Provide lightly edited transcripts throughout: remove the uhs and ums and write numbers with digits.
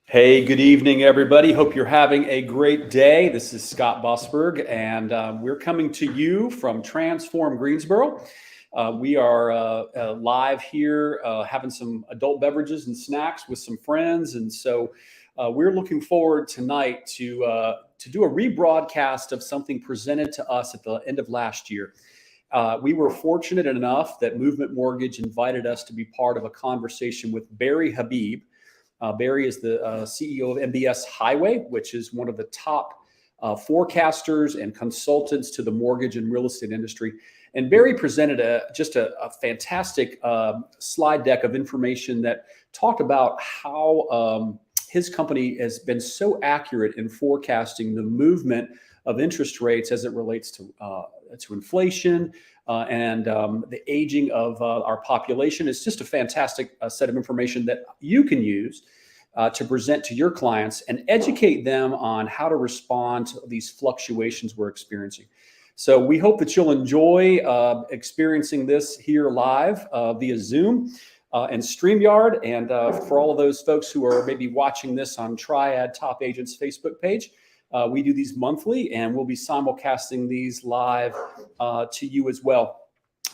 Hey, good evening, everybody. Hope you're having a great day. This is Scott Bosberg, and we're coming to you from Transform Greensboro. We are live here having some adult beverages and snacks with some friends. And so we're looking forward tonight to do a rebroadcast of something presented to us at the end of last year. We were fortunate enough that Movement Mortgage invited us to be part of a conversation with Barry Habib. Barry is the CEO of MBS Highway, which is one of the top forecasters and consultants to the mortgage and real estate industry. And Barry presented just a fantastic slide deck of information that talked about how his company has been so accurate in forecasting the movement of interest rates as it relates to inflation and the aging of our population. It's just a fantastic set of information that you can use to present to your clients and educate them on how to respond to these fluctuations we're experiencing. So we hope that you'll enjoy experiencing this here live via Zoom and StreamYard. And for all of those folks who are maybe watching this on Triad Top Agents Facebook page, we do these monthly, and we'll be simulcasting these live to you as well.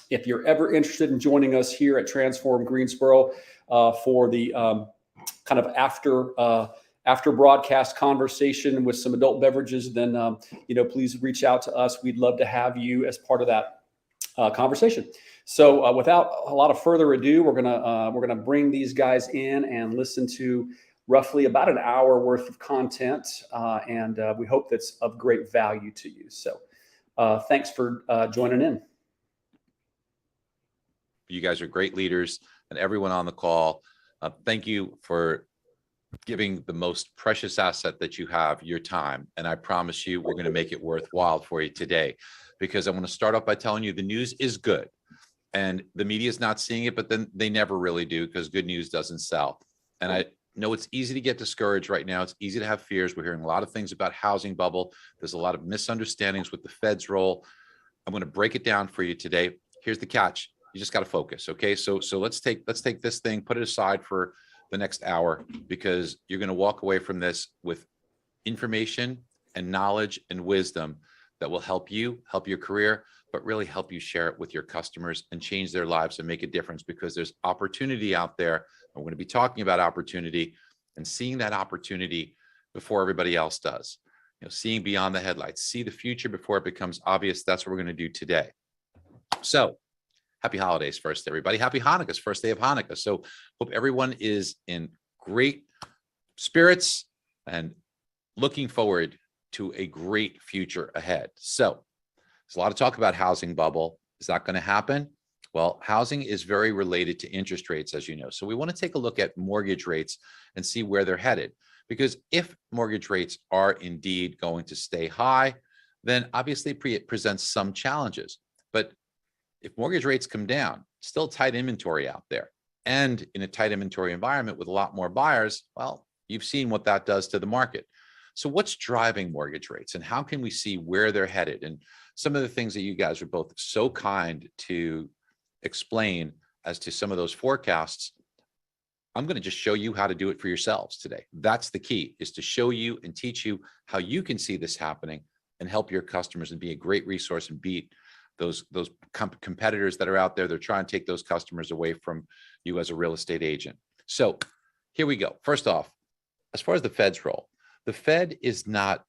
If you're ever interested in joining us here at Transform Greensboro for the kind of after broadcast conversation with some adult beverages, then please reach out to us. We'd love to have you as part of that conversation. So without a lot of further ado, we're gonna bring these guys in and listen to roughly about an hour worth of content, and we hope that's of great value to you. So thanks for joining in. You guys are great leaders, and everyone on the call, thank you for giving the most precious asset that you have, your time. And I promise you, we're going to make it worthwhile for you today, because I want to start off by telling you the news is good. And the media is not seeing it, but then they never really do, because good news doesn't sell. And I know it's easy to get discouraged right now. It's easy to have fears. We're hearing a lot of things about housing bubble. There's a lot of misunderstandings with the Fed's role. I'm going to break it down for you today. Here's the catch. You just got to focus. Okay. So let's take this thing, put it aside for the next hour, because you're going to walk away from this with information and knowledge and wisdom that will help you, help your career, but really help you share it with your customers and change their lives and make a difference, because there's opportunity out there. We're going to be talking about opportunity and seeing that opportunity before everybody else does. Seeing beyond the headlights, see the future before it becomes obvious. That's what we're going to do today. So happy holidays first, everybody. Happy Hanukkah, first day of Hanukkah. So hope everyone is in great spirits and looking forward to a great future ahead. So there's a lot of talk about housing bubble. Is that going to happen? Well, housing is very related to interest rates, as you know. So we want to take a look at mortgage rates and see where they're headed. Because if mortgage rates are indeed going to stay high, then obviously it presents some challenges. But if mortgage rates come down, still tight inventory out there. And in a tight inventory environment with a lot more buyers, well, you've seen what that does to the market. So what's driving mortgage rates, and how can we see where they're headed? And some of the things that you guys are both so kind to explain as to some of those forecasts, I'm going to just show you how to do it for yourselves today. That's the key, is to show you and teach you how you can see this happening and help your customers and be a great resource and beat those competitors that are out there. They're trying to take those customers away from you as a real estate agent. So here we go. First off, as far as the Fed's role, the Fed is not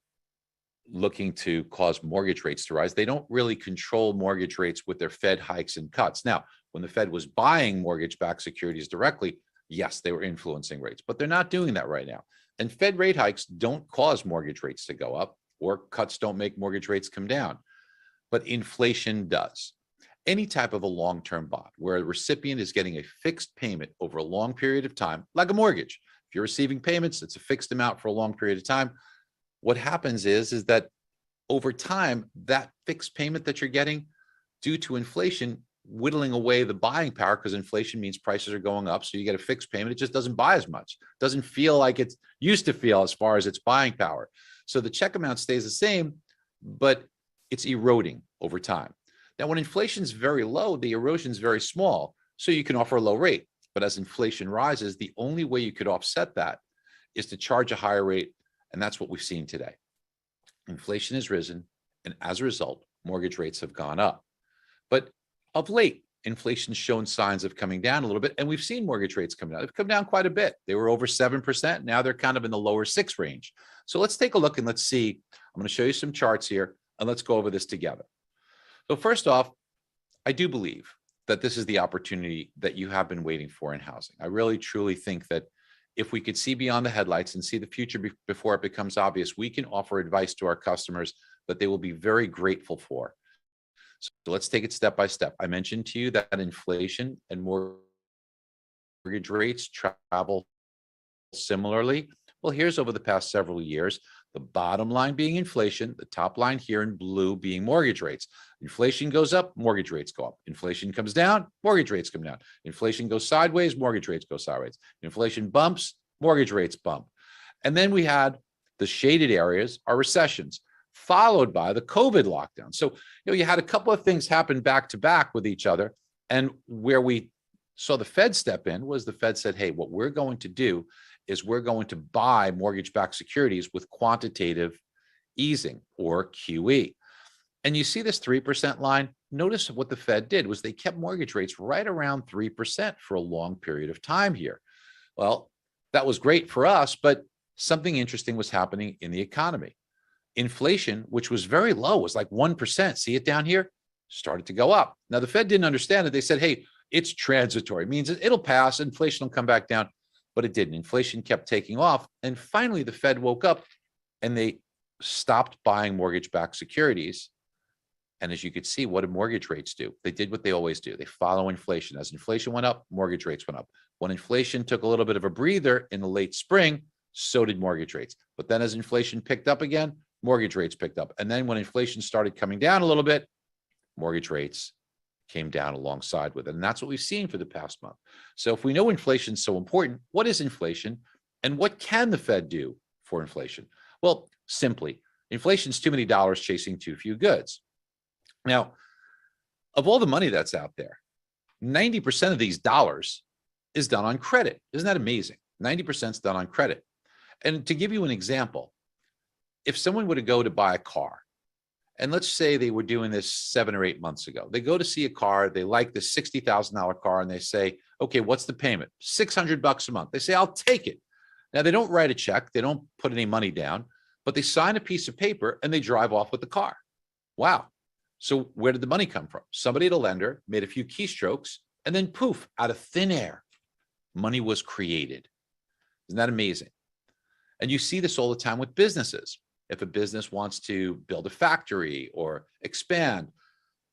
looking to cause mortgage rates to rise. They don't really control mortgage rates with their Fed hikes and cuts. Now, when the Fed was buying mortgage-backed securities directly, yes, they were influencing rates, but they're not doing that right now. And Fed rate hikes don't cause mortgage rates to go up, or cuts don't make mortgage rates come down. But inflation does. Any type of a long-term bond where a recipient is getting a fixed payment over a long period of time, like a mortgage. If you're receiving payments, it's a fixed amount for a long period of time. What happens is that over time, that fixed payment that you're getting due to inflation whittling away the buying power, because inflation means prices are going up. So you get a fixed payment. It just doesn't buy as much. Doesn't feel like it used to feel as far as its buying power. So the check amount stays the same, but it's eroding over time. Now, when inflation is very low, the erosion is very small, so you can offer a low rate. But as inflation rises, the only way you could offset that is to charge a higher rate. And that's what we've seen today. Inflation has risen, and as a result, mortgage rates have gone up. But of late, inflation's shown signs of coming down a little bit, and we've seen mortgage rates come down. They've come down quite a bit. They were over 7%. Now they're kind of in the lower 6 range. So let's take a look and let's see. I'm going to show you some charts here, and let's go over this together. So first off, I do believe that this is the opportunity that you have been waiting for in housing. I really, truly think that if we could see beyond the headlights and see the future before it becomes obvious, we can offer advice to our customers that they will be very grateful for. So let's take it step by step. I mentioned to you that inflation and mortgage rates travel similarly. Well, here's over the past several years, the bottom line being inflation, the top line here in blue being mortgage rates. Inflation goes up, mortgage rates go up. Inflation comes down, mortgage rates come down. Inflation goes sideways, mortgage rates go sideways. Inflation bumps, mortgage rates bump. And then we had the shaded areas are recessions, followed by the COVID lockdown. So, you had a couple of things happen back to back with each other. And where we saw the Fed step in was the Fed said, hey, what we're going to do is we're going to buy mortgage-backed securities with quantitative easing, or QE. And you see this 3% line. Notice what the Fed did was they kept mortgage rates right around 3% for a long period of time here. Well, that was great for us, but something interesting was happening in the economy. Inflation, which was very low, was like 1%. See it down here? Started to go up. Now, the Fed didn't understand it. They said, hey, it's transitory. It means it'll pass. Inflation will come back down. But it didn't. Inflation kept taking off. And finally, the Fed woke up and they stopped buying mortgage-backed securities. And as you could see, what did mortgage rates do? They did what they always do. They follow inflation. As inflation went up, mortgage rates went up. When inflation took a little bit of a breather in the late spring, so did mortgage rates. But then as inflation picked up again, mortgage rates picked up. And then when inflation started coming down a little bit, mortgage rates came down alongside with it. And that's what we've seen for the past month. So if we know inflation is so important, what is inflation and what can the Fed do for inflation? Well, simply, inflation is too many dollars chasing too few goods. Now, of all the money that's out there, 90% of these dollars is done on credit. Isn't that amazing? 90% is done on credit. And to give you an example, if someone were to go to buy a car, and let's say they were doing this 7 or 8 months ago, they go to see a car, they like the $60,000 car, and they say, okay, what's the payment? $600 a month. They say, I'll take it. Now, they don't write a check, they don't put any money down, but they sign a piece of paper and they drive off with the car. Wow. So where did the money come from? Somebody at a lender made a few keystrokes, and then poof, out of thin air, money was created. Isn't that amazing? And you see this all the time with businesses. If a business wants to build a factory or expand,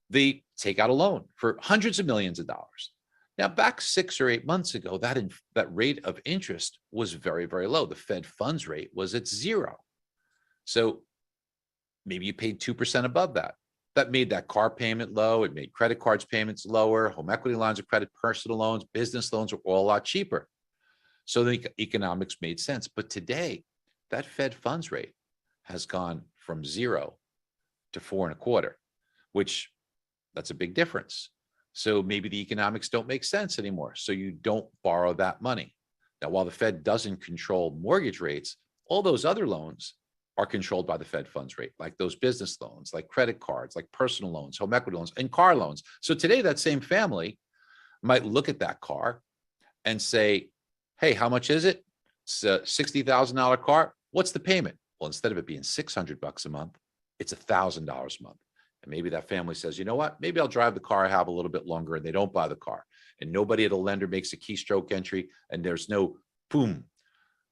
they take out a loan for hundreds of millions of dollars. Now, back 6 or 8 months ago, that rate of interest was very, very low. The Fed funds rate was at 0. So maybe you paid 2% above that. That made that car payment low. It made credit cards payments lower. Home equity lines of credit, personal loans, business loans are all a lot cheaper. So the economics made sense. But today, that Fed funds rate has gone from 0 to 4.25, which that's a big difference. So maybe the economics don't make sense anymore. So you don't borrow that money. Now, while the Fed doesn't control mortgage rates, all those other loans are controlled by the Fed funds rate, like those business loans, like credit cards, like personal loans, home equity loans, and car loans. So today, that same family might look at that car and say, hey, how much is it? It's a $60,000 car. What's the payment? Well, instead of it being $600 a month, it's $1,000 a month. And maybe that family says, you know what? Maybe I'll drive the car I have a little bit longer, and they don't buy the car. And nobody at a lender makes a keystroke entry, and there's no boom,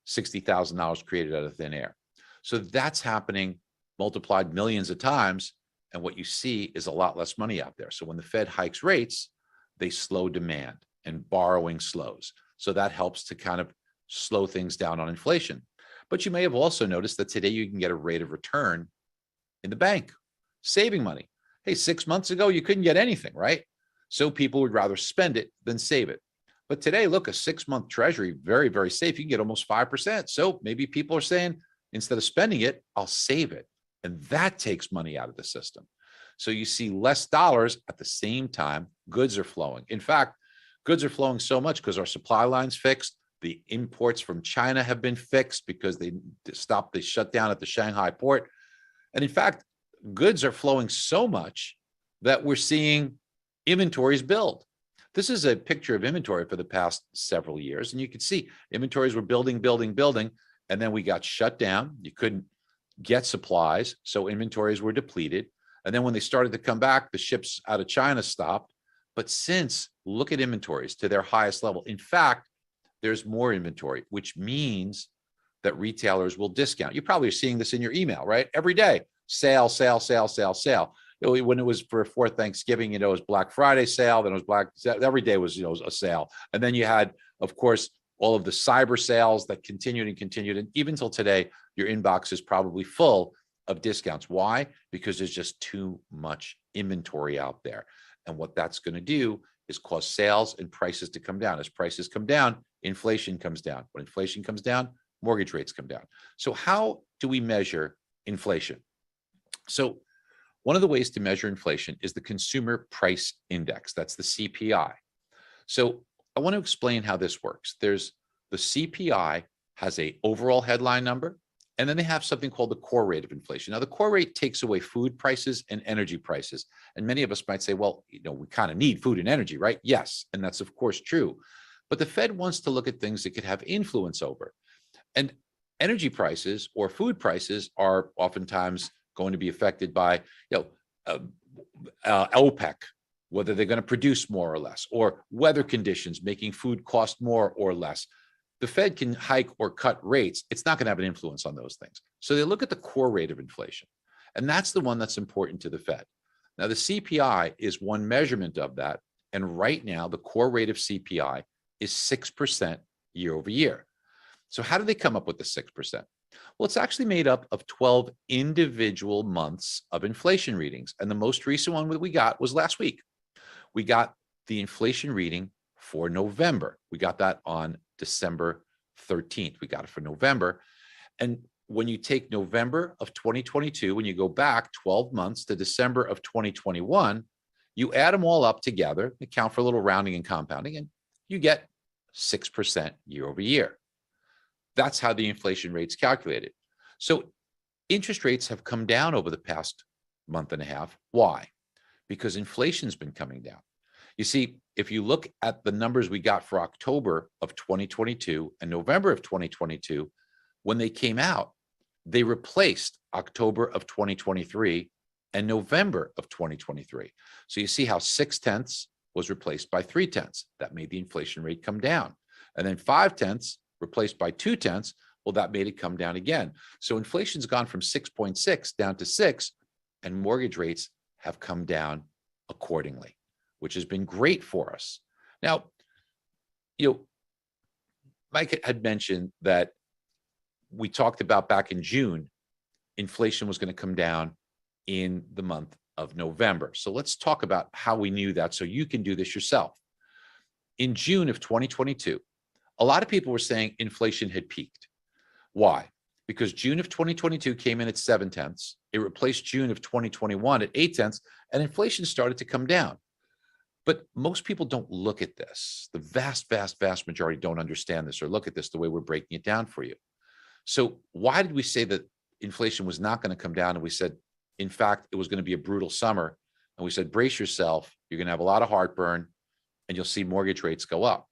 $60,000 created out of thin air. So that's happening multiplied millions of times. And what you see is a lot less money out there. So when the Fed hikes rates, they slow demand and borrowing slows. So that helps to kind of slow things down on inflation. But you may have also noticed that today you can get a rate of return in the bank, saving money. Hey, 6 months ago, you couldn't get anything, right? So people would rather spend it than save it. But today, look, a 6-month treasury, very, very safe. You can get almost 5%. So maybe people are saying, instead of spending it, I'll save it. And that takes money out of the system. So you see less dollars at the same time, goods are flowing. In fact, Goods are flowing so much because our supply line's fixed. The imports from China have been fixed because they shut down at the Shanghai port. And in fact, goods are flowing so much that we're seeing inventories build. This is a picture of inventory for the past several years. And you can see inventories were building, and then we got shut down. You couldn't get supplies, so inventories were depleted. And then when they started to come back, the ships out of China stopped. But since, look at inventories to their highest level. In fact, there's more inventory, which means that retailers will discount. You probably are seeing this in your email, right? Every day, sale, sale, sale, sale, sale. When it was for Thanksgiving, it was Black Friday sale, then it was every day was, a sale. And then you had, of course, all of the cyber sales that continued. And even till today, your inbox is probably full of discounts. Why? Because there's just too much inventory out there. And what that's going to do is cause sales and prices to come down. As prices come down, inflation comes down. When inflation comes down, mortgage rates come down. So how do we measure inflation? So one of the ways to measure inflation is the Consumer Price Index. That's the CPI. So I want to explain how this works. There's the CPI has an overall headline number, and then they have something called the core rate of inflation. Now, the core rate takes away food prices and energy prices. And many of us might say, well, we kind of need food and energy, right? Yes, and that's of course true. But the Fed wants to look at things that could have influence over. And energy prices or food prices are oftentimes going to be affected by OPEC, whether they're going to produce more or less, or weather conditions making food cost more or less. The Fed can hike or cut rates. It's not going to have an influence on those things. So they look at the core rate of inflation, and that's the one that's important to the Fed. Now, the CPI is one measurement of that, and right now the core rate of CPI is 6% year over year. So how do they come up with the 6%? Well, it's actually made up of 12 individual months of inflation readings. And the most recent one that we got was last week. We got the inflation reading for November. We got that on December 13th. We got it for November. And when you take November of 2022, when you go back 12 months to December of 2021, you add them all up together, account for a little rounding and compounding, and you get 6% year over year. That's how the inflation rate's calculated. So interest rates have come down over the past month and a half. Why? Because inflation's been coming down. You see, if you look at the numbers we got for October of 2022 and November of 2022, when they came out, they replaced October of 2023 and November of 2023. So you see how 0.6 was replaced by 0.3. That made the inflation rate come down. And then 0.5 replaced by 0.2, well, that made it come down again. So inflation's gone from 6.6 down to 6, and mortgage rates have come down accordingly, which has been great for us. Now, Mike had mentioned that we talked about back in June, inflation was going to come down in the month of November. So let's talk about how we knew that so you can do this yourself. In June of 2022, a lot of people were saying inflation had peaked. Why? Because June of 2022 came in at 0.7. It replaced June of 2021 at 0.8, and inflation started to come down. But most people don't look at this. The vast, vast, vast majority don't understand this or look at this the way we're breaking it down for you. So why did we say that inflation was not going to come down? And we said, in fact, it was going to be a brutal summer. And we said, brace yourself. You're going to have a lot of heartburn, and you'll see mortgage rates go up.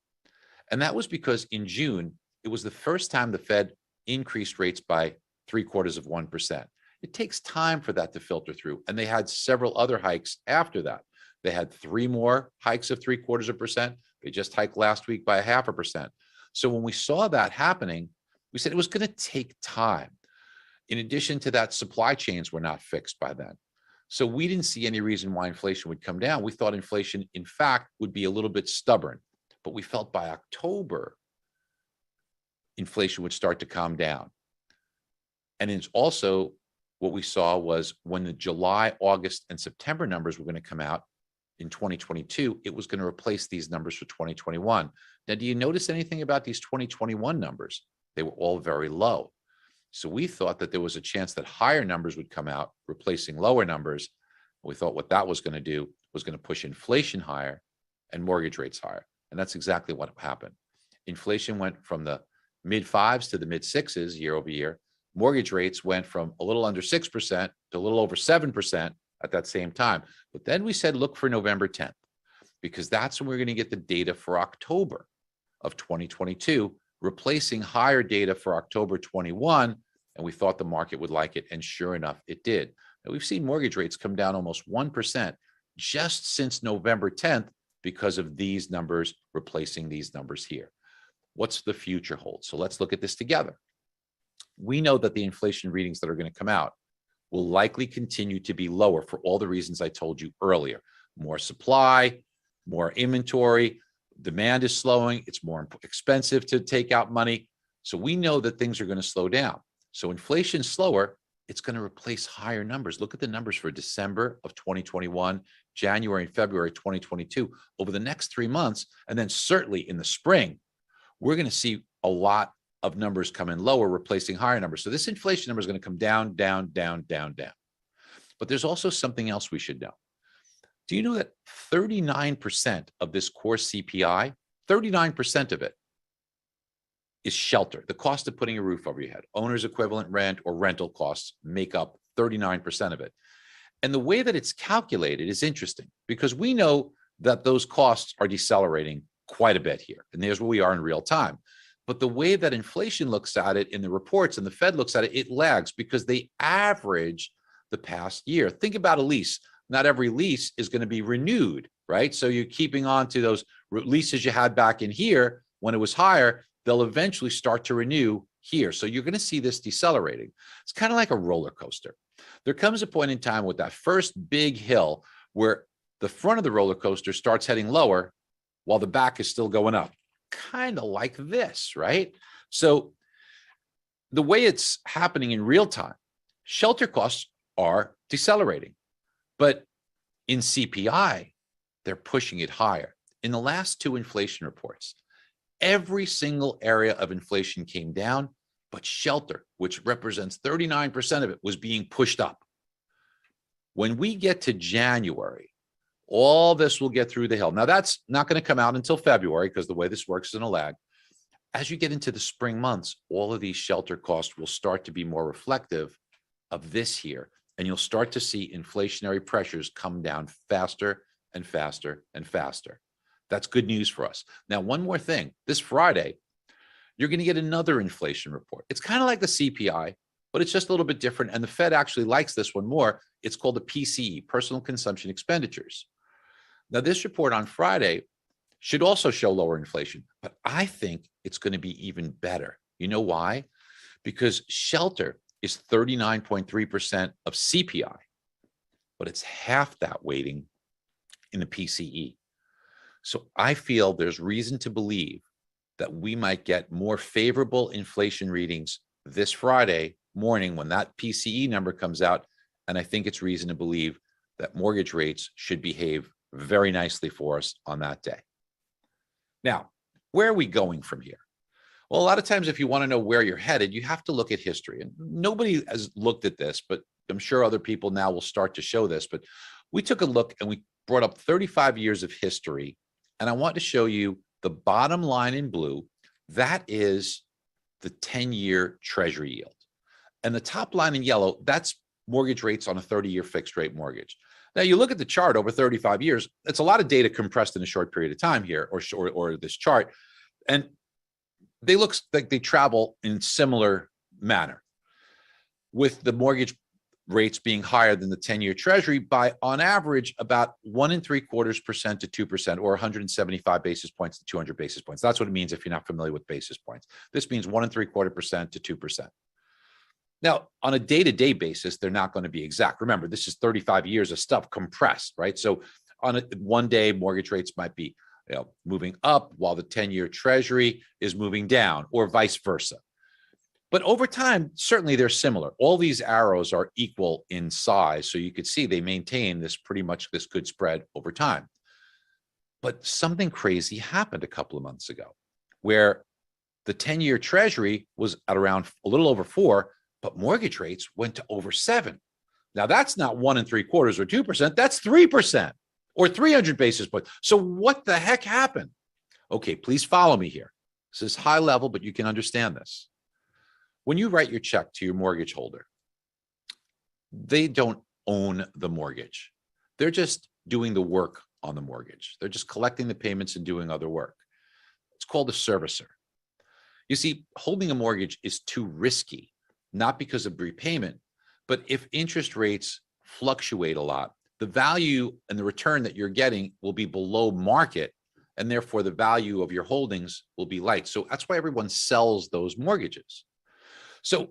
And that was because in June, it was the first time the Fed increased rates by 0.75%. It takes time for that to filter through. And they had several other hikes after that. They had 3 more hikes of 0.75%. They just hiked last week by 0.5%. So when we saw that happening, we said it was going to take time. In addition to that, supply chains were not fixed by then. So we didn't see any reason why inflation would come down. We thought inflation, in fact, would be a little bit stubborn. But we felt by October, inflation would start to calm down. And it's also what we saw was when the July, August, and September numbers were going to come out in 2022, it was going to replace these numbers for 2021. Now, do you notice anything about these 2021 numbers? They were all very low. So we thought that there was a chance that higher numbers would come out, replacing lower numbers. We thought what that was going to do was going to push inflation higher and mortgage rates higher. And that's exactly what happened. Inflation went from the mid fives to the mid sixes year over year. Mortgage rates went from a little under 6% to a little over 7% at that same time. But then we said, look for November 10th, because that's when we're going to get the data for October of 2022, replacing higher data for October 21. And we thought the market would like it. And sure enough, it did. Now, we've seen mortgage rates come down almost 1% just since November 10th because of these numbers replacing these numbers here. What's the future hold? So let's look at this together. We know that the inflation readings that are going to come out will likely continue to be lower for all the reasons I told you earlier. More supply, more inventory, demand is slowing. It's more expensive to take out money. So we know that things are going to slow down. So inflation's slower, it's going to replace higher numbers. Look at the numbers for December of 2021, January and February 2022 over the next 3 months. And then certainly in the spring, we're going to see a lot of numbers come in lower, replacing higher numbers. So this inflation number is going to come down, down, down, down, down. But there's also something else we should know. Do you know that 39% of this core CPI, 39% of it is shelter, the cost of putting a roof over your head? Owner's equivalent rent or rental costs make up 39% of it. And the way that it's calculated is interesting because we know that those costs are decelerating quite a bit here. And there's where we are in real time. But the way that inflation looks at it in the reports and the Fed looks at it, it lags because they average the past year. Think about a lease. Not every lease is going to be renewed, right? So you're keeping on to those leases you had back in here when it was higher. They'll eventually start to renew here. So you're going to see this decelerating. It's kind of like a roller coaster. There comes a point in time with that first big hill where the front of the roller coaster starts heading lower while the back is still going up. Kind of like this, right? So the way it's happening in real time, shelter costs are decelerating, but in CPI, they're pushing it higher. In the last 2 inflation reports, every single area of inflation came down, but shelter, which represents 39% of it, was being pushed up. When we get to January, all this will get through the hill. Now, that's not going to come out until February because the way this works is in a lag. As you get into the spring months, all of these shelter costs will start to be more reflective of this here. And you'll start to see inflationary pressures come down faster and faster and faster. That's good news for us. Now, one more thing. This Friday, you're going to get another inflation report. It's kind of like the CPI, but it's just a little bit different. And the Fed actually likes this one more. It's called the PCE, Personal Consumption Expenditures. Now, this report on Friday should also show lower inflation, but I think it's going to be even better. You know why? Because shelter is 39.3% of CPI, but it's half that weighting in the PCE. So I feel there's reason to believe that we might get more favorable inflation readings this Friday morning when that PCE number comes out. And I think it's reason to believe that mortgage rates should behave very nicely for us on that day. Now, where are we going from here? Well, a lot of times, if you want to know where you're headed, you have to look at history. And nobody has looked at this, but I'm sure other people now will start to show this. But we took a look and we brought up 35 years of history. And I want to show you the bottom line in blue. That is the 10-year Treasury yield. And the top line in yellow, that's mortgage rates on a 30-year fixed rate mortgage. Now, you look at the chart over 35 years, it's a lot of data compressed in a short period of time here, or this chart. And they look like they travel in similar manner, with the mortgage rates being higher than the 10-year Treasury by, on average, about 1.75% to 2%, or 175 basis points to 200 basis points. That's what it means if you're not familiar with basis points. This means 1.75% to 2%. Now, on a day-to-day basis, they're not going to be exact. Remember, this is 35 years of stuff compressed, right? So on one day, mortgage rates might be moving up while the 10-year Treasury is moving down, or vice versa. But over time, certainly they're similar. All these arrows are equal in size. So you could see they maintain this pretty much this good spread over time. But something crazy happened a couple of months ago where the 10-year Treasury was at around a little over 4, but mortgage rates went to over 7. Now, that's not 1.75% or 2%. That's 3% or 300 basis points. So what the heck happened? Okay, please follow me here. This is high level, but you can understand this. When you write your check to your mortgage holder, they don't own the mortgage. They're just doing the work on the mortgage. They're just collecting the payments and doing other work. It's called a servicer. You see, holding a mortgage is too risky, not because of repayment, but if interest rates fluctuate a lot, the value and the return that you're getting will be below market, and therefore the value of your holdings will be light. So that's why everyone sells those mortgages. So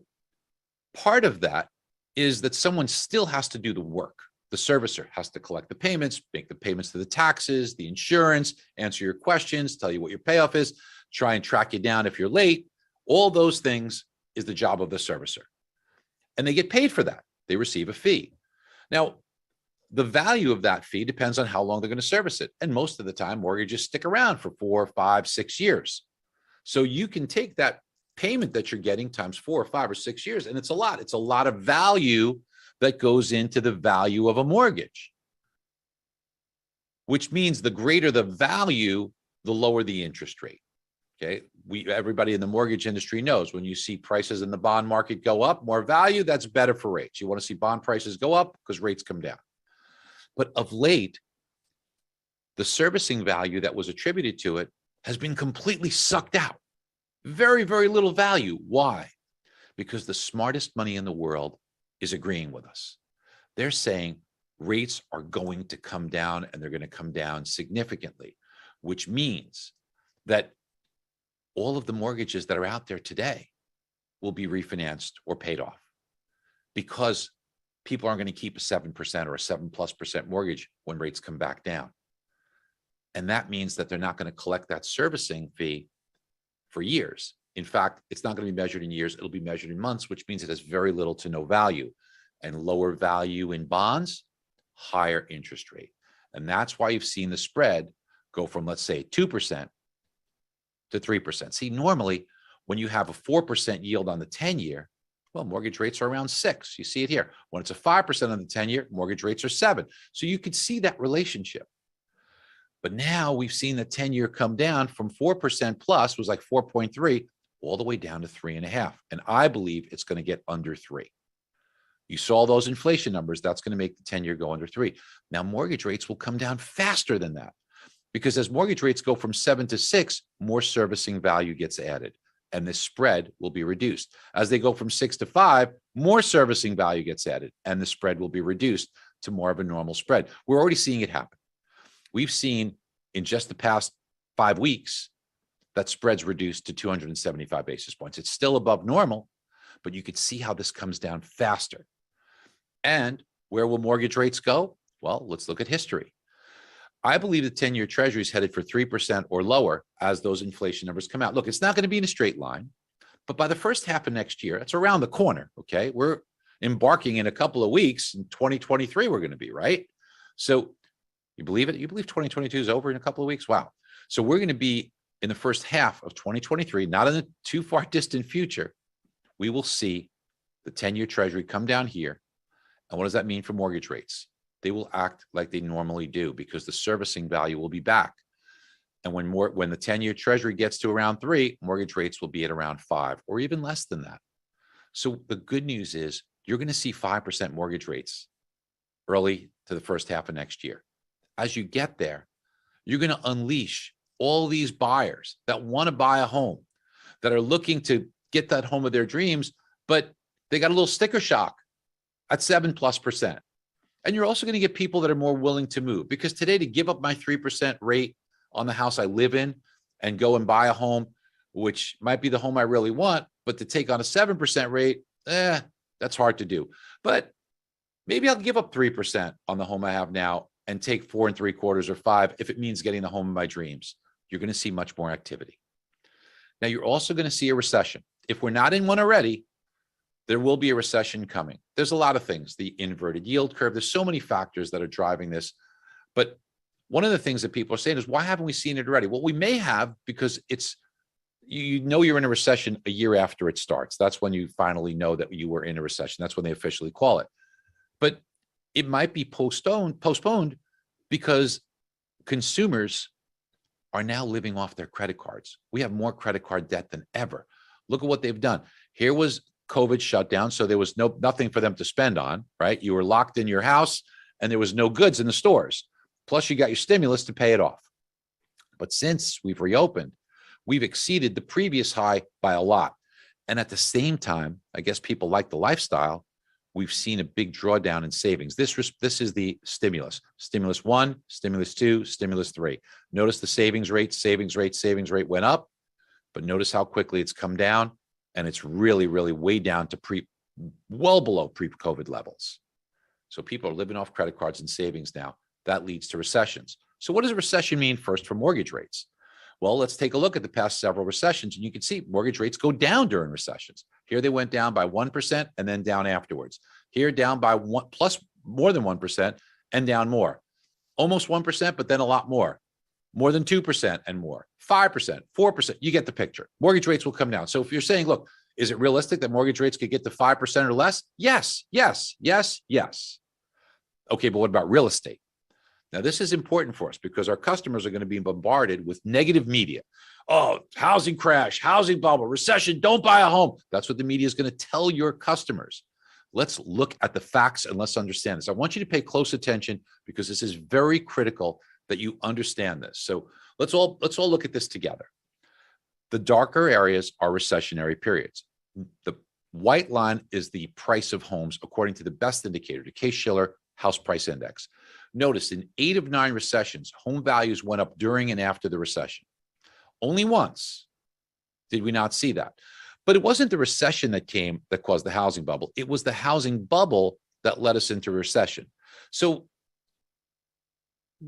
part of that is that someone still has to do the work. The servicer has to collect the payments, make the payments to the taxes, the insurance, answer your questions, tell you what your payoff is, try and track you down if you're late. All those things is the job of the servicer. And they get paid for that. They receive a fee. Now, the value of that fee depends on how long they're going to service it. And most of the time, mortgages stick around for 4, 5, 6 years. So you can take that payment that you're getting times 4 or 5 or 6 years, and it's a lot. It's a lot of value that goes into the value of a mortgage, which means the greater the value, the lower the interest rate. Okay. Everybody in the mortgage industry knows when you see prices in the bond market go up, more value, that's better for rates. You want to see bond prices go up because rates come down. But of late, the servicing value that was attributed to it has been completely sucked out. Very, very little value. Why? Because the smartest money in the world is agreeing with us. They're saying rates are going to come down, and they're going to come down significantly, which means that all of the mortgages that are out there today will be refinanced or paid off, because people aren't going to keep a 7% or a 7+% mortgage when rates come back down. And that means that they're not going to collect that servicing fee for years. In fact, it's not going to be measured in years. It'll be measured in months, which means it has very little to no value. And lower value in bonds, higher interest rate. And that's why you've seen the spread go from, let's say, 2% to 3%. See, normally when you have a 4% yield on the 10-year, well, mortgage rates are around 6. You see it here. When it's a 5% on the 10-year, mortgage rates are 7. So you could see that relationship. But now we've seen the 10-year come down from 4% plus, was like 4.3, all the way down to 3.5. And I believe it's going to get under 3. You saw those inflation numbers. That's going to make the 10-year go under 3. Now, mortgage rates will come down faster than that, because as mortgage rates go from 7 to 6, more servicing value gets added, and the spread will be reduced. As they go from 6 to 5, more servicing value gets added, and the spread will be reduced to more of a normal spread. We're already seeing it happen. We've seen in just the past 5 weeks that spreads reduced to 275 basis points. It's still above normal, but you could see how this comes down faster. And where will mortgage rates go? Well, let's look at history. I believe the 10-year Treasury is headed for 3% or lower as those inflation numbers come out. Look, it's not going to be in a straight line, but by the first half of next year, it's around the corner, okay? We're embarking in a couple of weeks. In 2023, we're going to be, right? So you believe it? You believe 2022 is over in a couple of weeks? Wow. So we're going to be in the first half of 2023, not in the too far distant future. We will see the 10-year Treasury come down here. And what does that mean for mortgage rates? They will act like they normally do, because the servicing value will be back. And when the 10-year Treasury gets to around 3, mortgage rates will be at around 5 or even less than that. So the good news is you're going to see 5% mortgage rates early to the first half of next year. As you get there, you're going to unleash all these buyers that want to buy a home, that are looking to get that home of their dreams, but they got a little sticker shock at 7+%. And you're also going to get people that are more willing to move, because today, to give up my 3% rate on the house I live in and go and buy a home, which might be the home I really want, but to take on a 7% rate, that's hard to do. But maybe I'll give up 3% on the home I have now and take 4 3/4 or 5 if it means getting the home of my dreams. You're going to see much more activity. Now, you're also going to see a recession. If we're not in one already, there will be a recession coming. There's a lot of things, the inverted yield curve. There's so many factors that are driving this. But one of the things that people are saying is, why haven't we seen it already? Well, we may have, because you're in a recession a year after it starts. That's when you finally know that you were in a recession. That's when they officially call it. But it might be postponed because consumers are now living off their credit cards. We have more credit card debt than ever. Look at what they've done. Here was COVID shutdown, so there was nothing for them to spend on, right? You were locked in your house and there was no goods in the stores. Plus you got your stimulus to pay it off. But since we've reopened, we've exceeded the previous high by a lot. And at the same time, I guess people like the lifestyle, we've seen a big drawdown in savings. This is the stimulus. Stimulus 1, stimulus 2, stimulus 3. Notice the savings rate went up, but notice how quickly it's come down, and it's really, really way down to well below pre-COVID levels. So people are living off credit cards and savings now. That leads to recessions. So what does a recession mean first for mortgage rates? Well, let's take a look at the past several recessions, and you can see mortgage rates go down during recessions. Here they went down by 1% and then down afterwards. Here down by more than 1% and down more. Almost 1%, but then a lot more. More than 2% and more. 5%, 4%. You get the picture. Mortgage rates will come down. So if you're saying, look, is it realistic that mortgage rates could get to 5% or less? Yes, yes, yes, yes. Okay, but what about real estate? Now, this is important for us because our customers are going to be bombarded with negative media. Oh, housing crash, housing bubble, recession, don't buy a home. That's what the media is going to tell your customers. Let's look at the facts and let's understand this. I want you to pay close attention because this is very critical that you understand this. So let's all look at this together. The darker areas are recessionary periods. The white line is the price of homes according to the best indicator, the Case-Shiller House Price Index. Notice in 8 of 9 recessions, home values went up during and after the recession. Only once did we not see that. But it wasn't the recession that caused the housing bubble. It was the housing bubble that led us into recession. So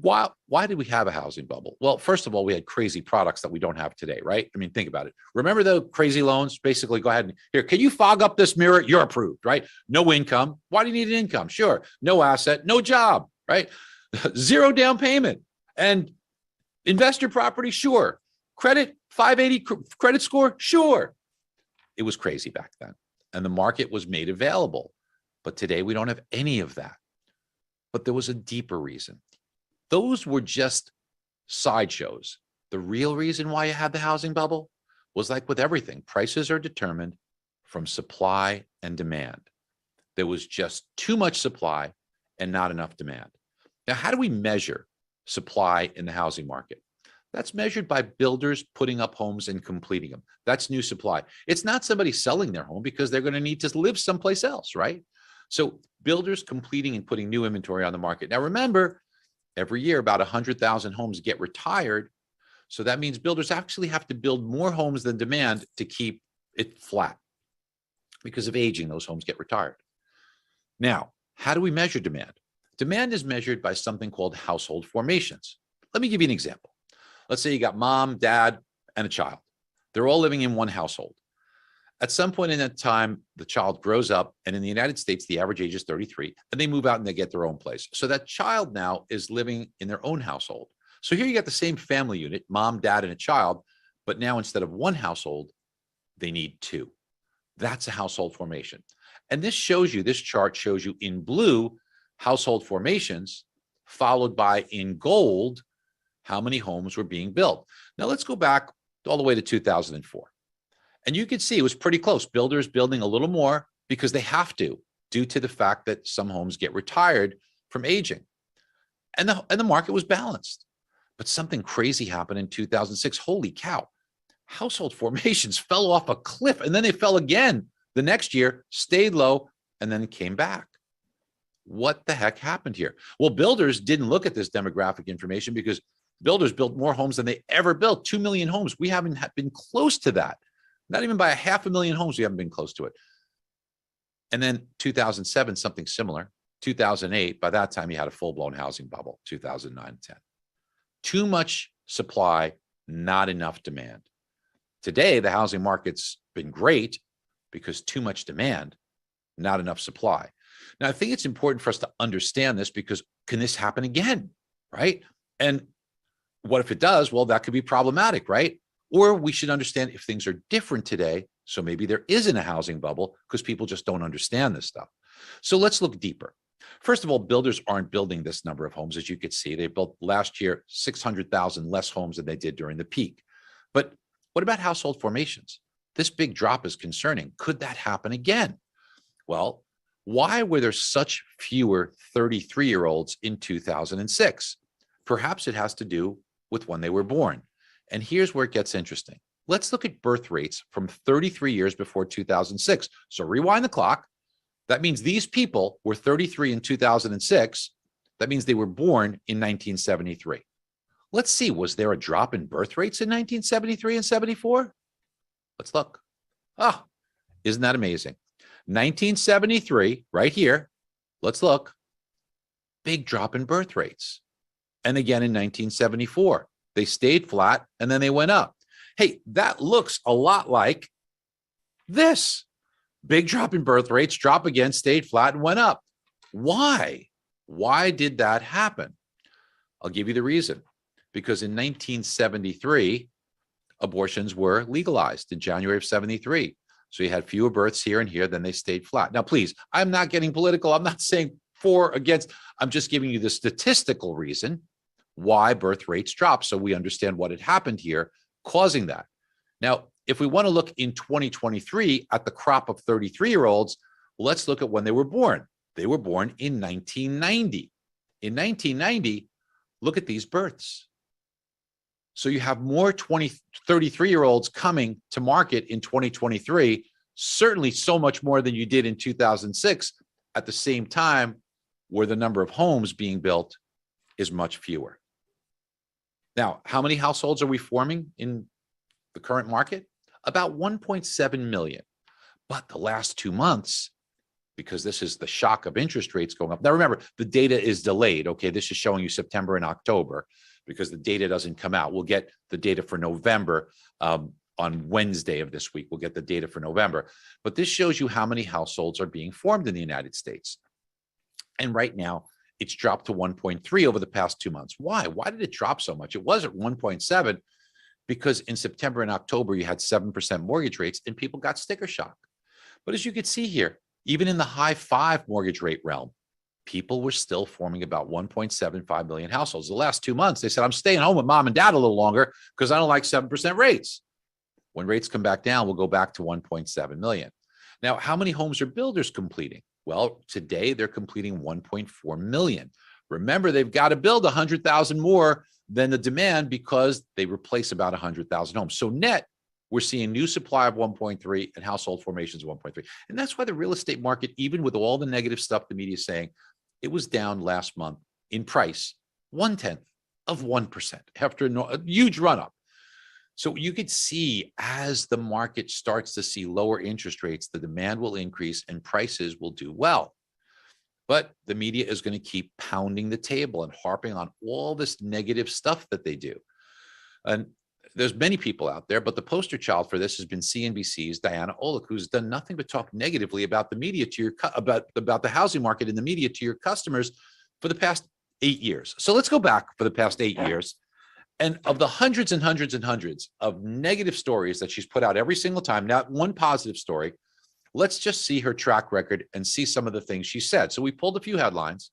why did we have a housing bubble? Well, first of all, we had crazy products that we don't have today, right? I mean, think about it. Remember the crazy loans? Basically, go ahead and here, can you fog up this mirror? You're approved, right? No income. Why do you need an income? Sure. No asset, no job, right? 0 down payment and investor property. Sure. Credit, 580 credit score. Sure. It was crazy back then. And the market was made available. But today we don't have any of that. But there was a deeper reason. Those were just sideshows. The real reason why you had the housing bubble was like with everything. Prices are determined from supply and demand. There was just too much supply and not enough demand. Now, how do we measure supply in the housing market? That's measured by builders putting up homes and completing them. That's new supply. It's not somebody selling their home because they're going to need to live someplace else, right? So builders completing and putting new inventory on the market. Now, remember, every year about 100,000 homes get retired. So that means builders actually have to build more homes than demand to keep it flat. Because of aging, those homes get retired. Now, how do we measure demand? Demand is measured by something called household formations. Let me give you an example. Let's say you got mom, dad, and a child. They're all living in one household. At some point in that time, the child grows up, and in the United States, the average age is 33, and they move out and they get their own place. So that child now is living in their own household. So here you got the same family unit, mom, dad, and a child, but now instead of one household, they need 2. That's a household formation. And this chart shows you in blue, household formations, followed by in gold, how many homes were being built. Now let's go back all the way to 2004. And you can see it was pretty close. Builders building a little more because they have to, due to the fact that some homes get retired from aging. And the market was balanced. But something crazy happened in 2006. Holy cow. Household formations fell off a cliff, and then they fell again the next year, stayed low, and then came back. What the heck happened here? Well, builders didn't look at this demographic information because builders built more homes than they ever built. 2 million homes. We haven't been close to that. Not even by 500,000 homes, we haven't been close to it. And then 2007, something similar. 2008, by that time, you had a full-blown housing bubble, 2009 and 10. Too much supply, not enough demand. Today, the housing market's been great because too much demand, not enough supply. Now, I think it's important for us to understand this because can this happen again, right? And what if it does? Well, that could be problematic, right? Or we should understand if things are different today, so maybe there isn't a housing bubble because people just don't understand this stuff. So let's look deeper. First of all, builders aren't building this number of homes. As you could see, they built last year 600,000 less homes than they did during the peak. But what about household formations? This big drop is concerning. Could that happen again? Well, why were there such fewer 33-year-olds in 2006? Perhaps it has to do with when they were born. And here's where it gets interesting. Let's look at birth rates from 33 years before 2006. So rewind the clock. That means these people were 33 in 2006. That means they were born in 1973. Let's see, was there a drop in birth rates in 1973 and 74? Let's look. Ah, isn't that amazing? 1973, right here. Let's look. Big drop in birth rates. And again in 1974, they stayed flat and then they went up. Hey, that looks a lot like this. Big drop in birth rates, drop again, stayed flat and went up. Why? Why did that happen? I'll give you the reason. Because in 1973, abortions were legalized in January of 73. So you had fewer births here and here, then they stayed flat. Now, please, I'm not getting political. I'm not saying for or against. I'm just giving you the statistical reason why birth rates dropped so we understand what had happened here causing that. Now, if we want to look in 2023 at the crop of 33-year-olds, let's look at when they were born. They were born in 1990. In 1990, look at these births. So you have more 33-year-olds coming to market in 2023, certainly so much more than you did in 2006, at the same time where the number of homes being built is much fewer. Now, how many households are we forming in the current market? About 1.7 million. But the last 2 months, because this is the shock of interest rates going up. Now, remember, the data is delayed. Okay, this is showing you September and October because the data doesn't come out. We'll get the data for November on Wednesday of this week. We'll get the data for November. But this shows you how many households are being formed in the United States. And right now, it's dropped to 1.3 over the past 2 months. Why? Why did it drop so much? It was at 1.7 because in September and October, you had 7% mortgage rates and people got sticker shock. But as you can see here, even in the high 5 mortgage rate realm, people were still forming about 1.75 million households. The last 2 months, they said, I'm staying home with mom and dad a little longer because I don't like 7% rates. When rates come back down, we'll go back to 1.7 million. Now, how many homes are builders completing? Well, today they're completing 1.4 million. Remember, they've got to build 100,000 more than the demand because they replace about 100,000 homes. So net, we're seeing new supply of 1.3 and household formations of 1.3. And that's why the real estate market, even with all the negative stuff the media is saying, it was down last month in price, 0.1% after a huge run up. So you could see as the market starts to see lower interest rates, the demand will increase and prices will do well. But the media is going to keep pounding the table and harping on all this negative stuff that they do. And there's many people out there, but the poster child for this has been CNBC's Diana Olick, who's done nothing but talk negatively about the media to your about the housing market in the media to your customers for the past 8 years. So let's go back for the past 8 years. And of the hundreds and hundreds and hundreds of negative stories that she's put out every single time, not one positive story, let's just see her track record and see some of the things she said. So we pulled a few headlines.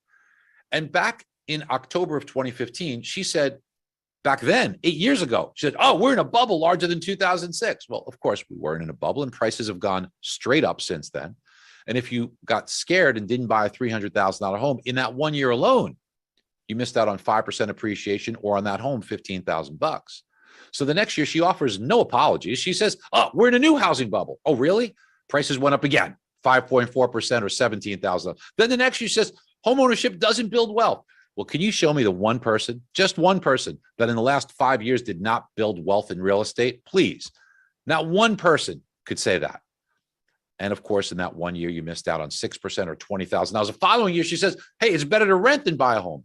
And back in October of 2015, she said, back then, 8 years ago, she said, oh, we're in a bubble larger than 2006. Well, of course, we weren't in a bubble and prices have gone straight up since then. And if you got scared and didn't buy a $300,000 home in that 1 year alone, you missed out on 5% appreciation or on that home, $15,000. So the next year she offers no apologies. She says, oh, we're in a new housing bubble. Oh, really? Prices went up again, 5.4% or $17,000. Then the next year she says, homeownership doesn't build wealth. Well, can you show me the one person, just one person that in the last 5 years did not build wealth in real estate? Please. Not one person could say that. And of course, in that 1 year, you missed out on 6% or $20,000. The following year, she says, hey, it's better to rent than buy a home.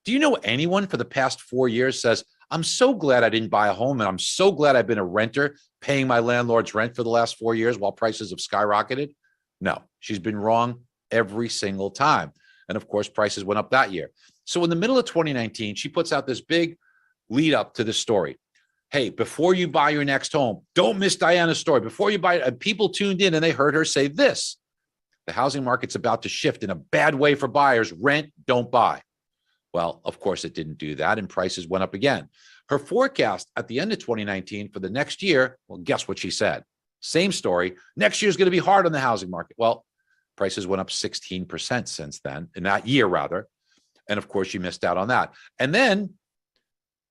Do you know anyone for the past 4 years says, I'm so glad I didn't buy a home and I'm so glad I've been a renter paying my landlord's rent for the last 4 years while prices have skyrocketed? No, she's been wrong every single time. And of course, prices went up that year. So in the middle of 2019, she puts out this big lead up to this story. Hey, before you buy your next home, don't miss Diana's story. Before you buy it, people tuned in and they heard her say this. The housing market's about to shift in a bad way for buyers. Rent, don't buy. Well, of course, it didn't do that, and prices went up again. Her forecast at the end of 2019 for the next year, well, guess what she said? Same story. Next year is going to be hard on the housing market. Well, prices went up 16% since then, in that year, rather. And of course, she missed out on that. And then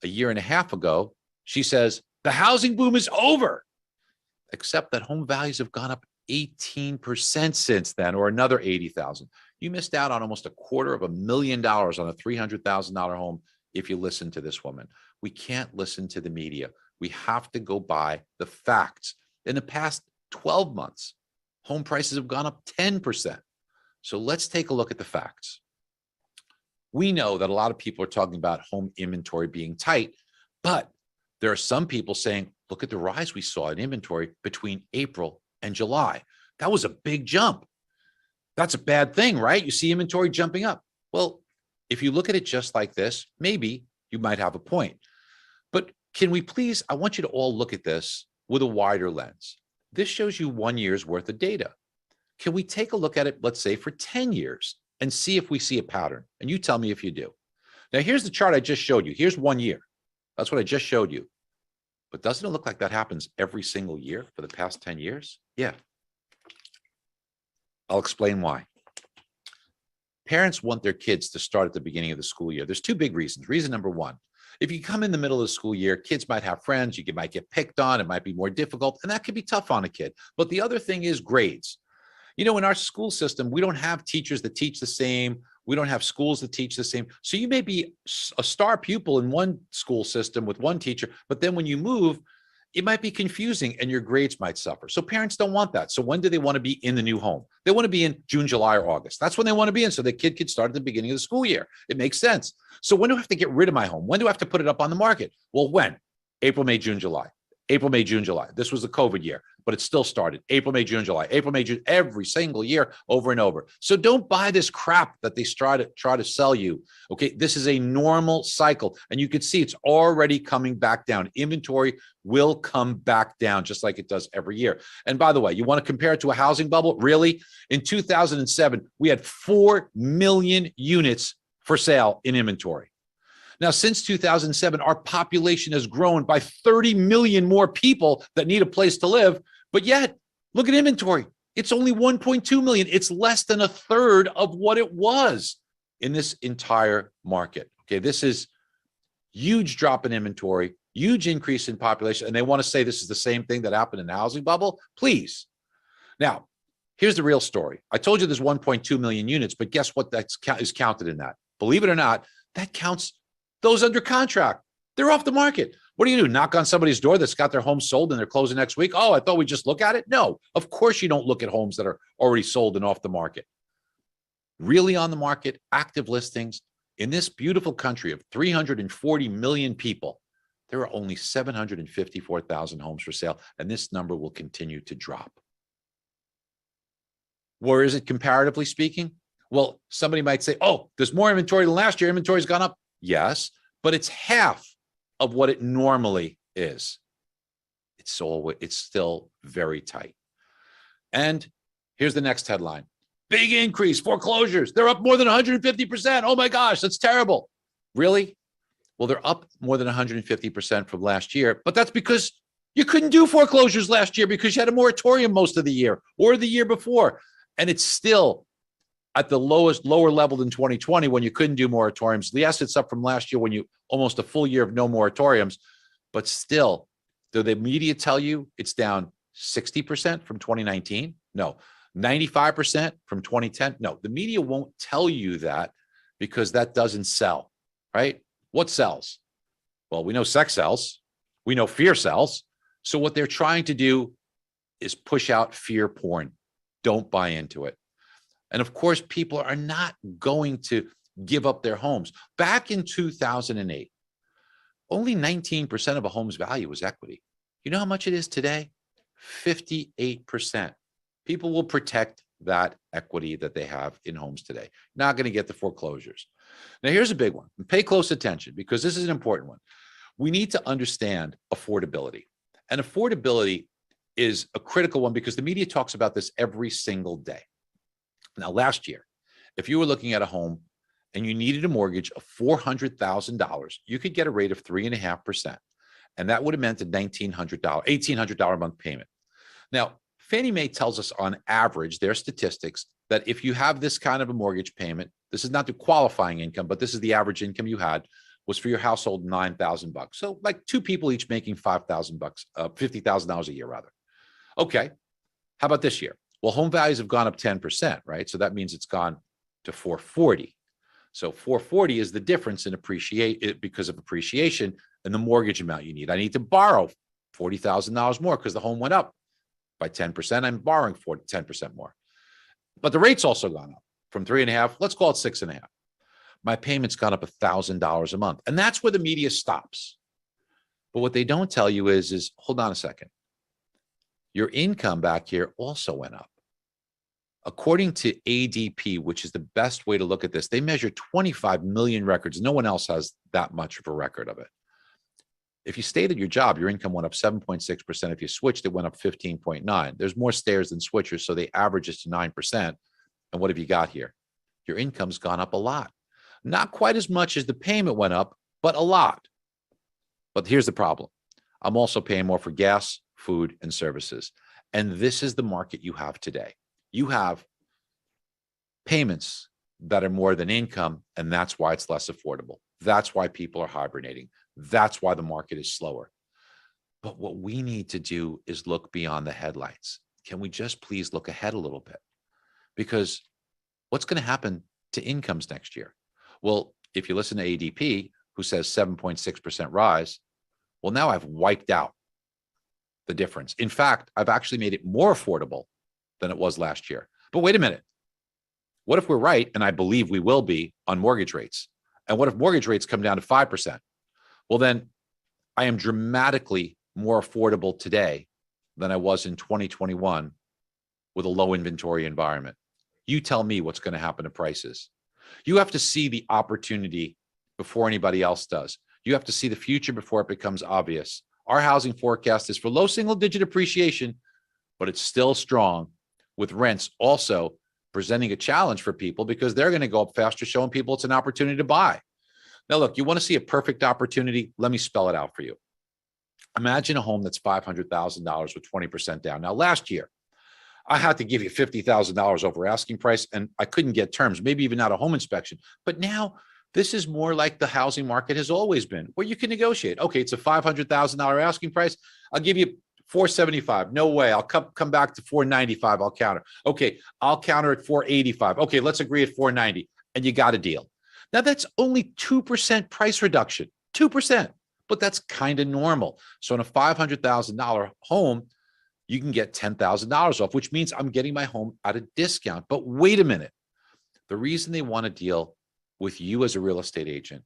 a year and a half ago, she says, the housing boom is over, except that home values have gone up 18% since then, or another 80,000. You missed out on almost $250,000 on a $300,000 home if you listen to this woman. We can't listen to the media. We have to go by the facts. In the past 12 months, home prices have gone up 10%. So let's take a look at the facts. We know that a lot of people are talking about home inventory being tight, but there are some people saying, look at the rise we saw in inventory between April and July. That was a big jump. That's a bad thing, right? You see inventory jumping up. Well, if you look at it just like this, maybe you might have a point. But can we please, I want you to all look at this with a wider lens. This shows you 1 year's worth of data. Can we take a look at it, let's say, for 10 years and see if we see a pattern? And you tell me if you do. Now, here's the chart I just showed you. Here's 1 year. That's what I just showed you. But doesn't it look like that happens every single year for the past 10 years? Yeah. I'll explain why. Parents want their kids to start at the beginning of the school year. There's two big reasons. Reason number one, if you come in the middle of the school year, kids might have friends, you might get picked on, it might be more difficult, and that could be tough on a kid. But the other thing is grades. You know, in our school system, we don't have teachers that teach the same. We don't have schools that teach the same. So you may be a star pupil in one school system with one teacher, but then when you move, it might be confusing and your grades might suffer. So parents don't want that. So when do they want to be in the new home? They want to be in June, July, or August. That's when they want to be in, so the kid could start at the beginning of the school year. It makes sense. So when do I have to get rid of my home? When do I have to put it up on the market? Well, when? April, May, June, July. April, May, June, July. This was the COVID year, but it still started. April, May, June, July. April, May, June, every single year, over and over. So don't buy this crap that they try to sell you. Okay, this is a normal cycle, and you can see it's already coming back down. Inventory will come back down just like it does every year. And by the way, you want to compare it to a housing bubble? Really? In 2007, we had 4 million units for sale in inventory. Now, since 2007, our population has grown by 30 million more people that need a place to live. But yet, look at inventory. It's only 1.2 million. It's less than a third of what it was in this entire market. Okay, this is huge drop in inventory, huge increase in population. And they want to say this is the same thing that happened in the housing bubble? Please. Now, here's the real story. I told you there's 1.2 million units, but guess what is counted in that? Believe it or not, that counts those under contract. They're off the market. What do? Knock on somebody's door that's got their home sold and they're closing next week? Oh, I thought we'd just look at it. No, of course you don't look at homes that are already sold and off the market. Really on the market, active listings in this beautiful country of 340 million people, there are only 754,000 homes for sale, and this number will continue to drop. Where is it comparatively speaking? Well, somebody might say, oh, there's more inventory than last year. Inventory's gone up. Yes, but it's half of what it normally is. It's still very tight. And here's the next headline. Big increase, foreclosures. They're up more than 150%. Oh my gosh, that's terrible. Really? Well, they're up more than 150% from last year, but that's because you couldn't do foreclosures last year because you had a moratorium most of the year or the year before. And it's still at the lower level than 2020 when you couldn't do moratoriums. Yes, it's up from last year when you almost a full year of no moratoriums, but still, do the media tell you it's down 60% from 2019? No. 95% from 2010? No. The media won't tell you that because that doesn't sell, right? What sells? Well, we know sex sells. We know fear sells. So what they're trying to do is push out fear porn. Don't buy into it. And of course, people are not going to give up their homes. Back in 2008, only 19% of a home's value was equity. You know how much it is today? 58%. People will protect that equity that they have in homes today. Not going to get the foreclosures. Now, here's a big one. And pay close attention because this is an important one. We need to understand affordability. And affordability is a critical one because the media talks about this every single day. Now, last year, if you were looking at a home and you needed a mortgage of $400,000, you could get a rate of 3.5%. And that would have meant a $1,800 a month payment. Now, Fannie Mae tells us on average, their statistics, that if you have this kind of a mortgage payment, this is not the qualifying income, but this is the average income you had, was for your household $9,000. So like two people each making $5,000, $50,000 a year rather. Okay. How about this year? Well, home values have gone up 10%, right? So that means it's gone to 440. So 440 is the difference in because of appreciation and the mortgage amount you need. I need to borrow $40,000 more because the home went up by 10%. I'm borrowing 10% more. But the rate's also gone up from 3.5, let's call it 6.5. My payment's gone up $1,000 a month. And that's where the media stops. But what they don't tell you is hold on a second. Your income back here also went up. According to ADP, which is the best way to look at this, they measure 25 million records. No one else has that much of a record of it. If you stayed at your job, your income went up 7.6%. If you switched, it went up 15.9%. There's more stayers than switchers, so they average it to 9%. And what have you got here? Your income's gone up a lot. Not quite as much as the payment went up, but a lot. But here's the problem. I'm also paying more for gas, food, and services. And this is the market you have today. You have payments that are more than income, and that's why it's less affordable. That's why people are hibernating. That's why the market is slower. But what we need to do is look beyond the headlights. Can we just please look ahead a little bit? Because what's going to happen to incomes next year? Well, if you listen to ADP, who says 7.6% rise, well, now I've wiped out the difference. In fact, I've actually made it more affordable than it was last year. But wait a minute. What if we're right, and I believe we will be, on mortgage rates? And what if mortgage rates come down to 5%? Well, then I am dramatically more affordable today than I was in 2021 with a low inventory environment. You tell me what's going to happen to prices. You have to see the opportunity before anybody else does. You have to see the future before it becomes obvious. Our housing forecast is for low single-digit appreciation, but it's still strong, with rents also presenting a challenge for people because they're going to go up faster, showing people it's an opportunity to buy. Now, look, you want to see a perfect opportunity? Let me spell it out for you. Imagine a home that's $500,000 with 20% down. Now, last year, I had to give you $50,000 over asking price, and I couldn't get terms, maybe even out of home inspection. But now this is more like the housing market has always been, where you can negotiate. Okay, it's a $500,000 asking price. I'll give you $475. No way. I'll come back to $495. I'll counter. Okay, I'll counter at $485. Okay, let's agree at $490. And you got a deal. Now that's only 2% price reduction, 2%, but that's kind of normal. So in a $500,000 home, you can get $10,000 off, which means I'm getting my home at a discount. But wait a minute. The reason they want to deal with you as a real estate agent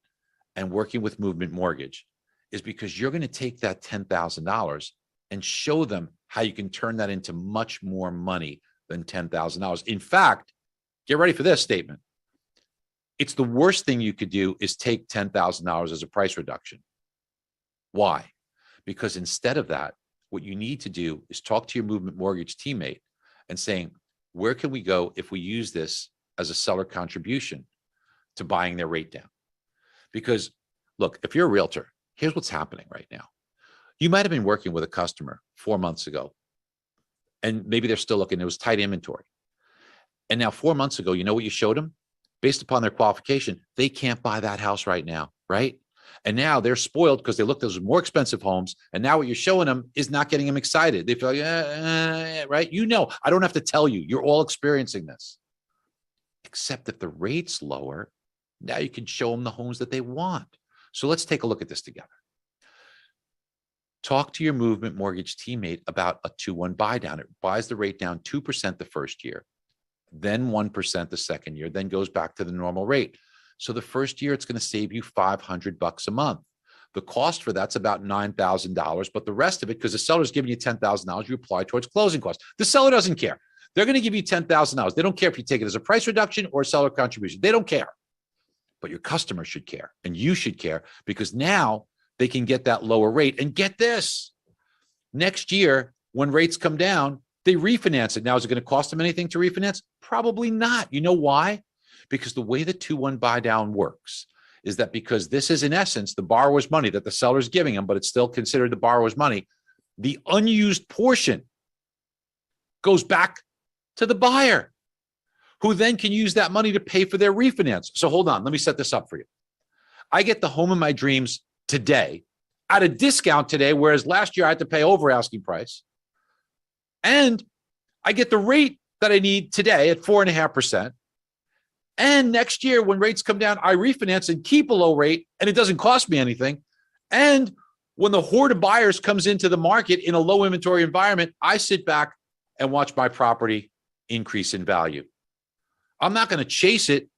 and working with Movement Mortgage is because you're going to take that $10,000 and show them how you can turn that into much more money than $10,000. In fact, get ready for this statement. It's the worst thing you could do is take $10,000 as a price reduction. Why? Because instead of that, what you need to do is talk to your Movement Mortgage teammate and saying, where can we go if we use this as a seller contribution to buying their rate down? Because look, if you're a realtor, here's what's happening right now. You might have been working with a customer 4 months ago, and maybe they're still looking. It was tight inventory. And now 4 months ago, you know what you showed them? Based upon their qualification, they can't buy that house right now, right? And now they're spoiled because they looked at those more expensive homes. And now what you're showing them is not getting them excited. They feel like, right? You know, I don't have to tell you. You're all experiencing this. Except if the rate's lower, now you can show them the homes that they want. So let's take a look at this together. Talk to your Movement Mortgage teammate about a 2-1 buy down. It buys the rate down 2% the first year, then 1% the second year, then goes back to the normal rate. So the first year, it's going to save you $500 a month. The cost for that's about $9,000, but the rest of it, because the seller's giving you $10,000, you apply towards closing costs. The seller doesn't care. They're going to give you $10,000. They don't care if you take it as a price reduction or a seller contribution. They don't care. But your customer should care, and you should care, because now they can get that lower rate. And get this, next year, when rates come down, They refinance it. Now, is it going to cost them anything to refinance? Probably not. You know why? Because the way the 2-1 buy down works is that because this is in essence the borrower's money that the seller is giving them, but it's still considered the borrower's money, the unused portion goes back to the buyer, who then can use that money to pay for their refinance. So hold on, let me set this up for you. I get the home of my dreams today at a discount today, whereas last year I had to pay over asking price. And I get the rate that I need today at 4.5%. And next year, when rates come down, I refinance and keep a low rate, and it doesn't cost me anything. And when the horde of buyers comes into the market in a low inventory environment, I sit back and watch my property increase in value. I'm not going to chase it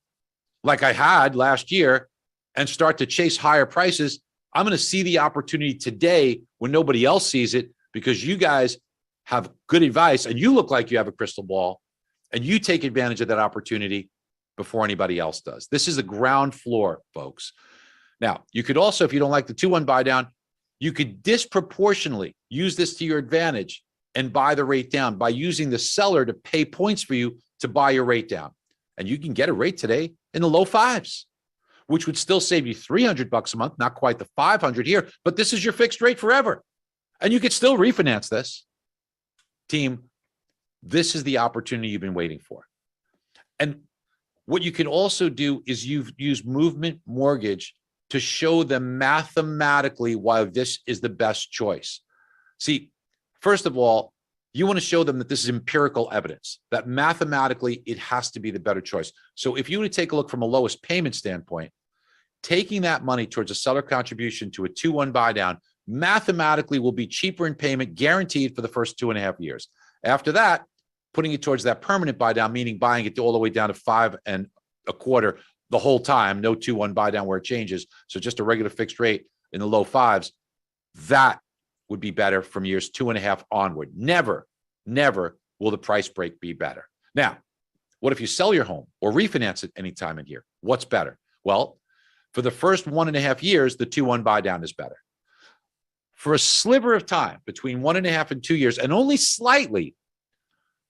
like I had last year and start to chase higher prices. I'm going to see the opportunity today when nobody else sees it, because you guys have good advice and you look like you have a crystal ball, and you take advantage of that opportunity before anybody else does. This is the ground floor, folks. Now, you could also, if you don't like the 2-1 buy down, you could disproportionately use this to your advantage and buy the rate down by using the seller to pay points for you to buy your rate down. And you can get a rate today in the low 5s, which would still save you $300 a month, not quite the $500 here, but this is your fixed rate forever. And you could still refinance this. Team, this is the opportunity you've been waiting for. And what you can also do is you've used movement mortgage to show them mathematically why this is the best choice. See, first of all, you want to show them that this is empirical evidence, that mathematically it has to be the better choice. So if you were to take a look from a lowest payment standpoint, taking that money towards a seller contribution to a 2-1 buy down mathematically will be cheaper in payment, guaranteed for the first 2.5 years. After that, putting it towards that permanent buy down, meaning buying it all the way down to 5.25 the whole time, no 2-1 buy down where it changes. So just a regular fixed rate in the low 5s, that would be better from years 2.5 onward. Never, never will the price break be better. Now, what if you sell your home or refinance it anytime in here? What's better? Well, for the first 1.5 years, the 2-1 buy down is better. For a sliver of time between 1.5 and 2 years, and only slightly,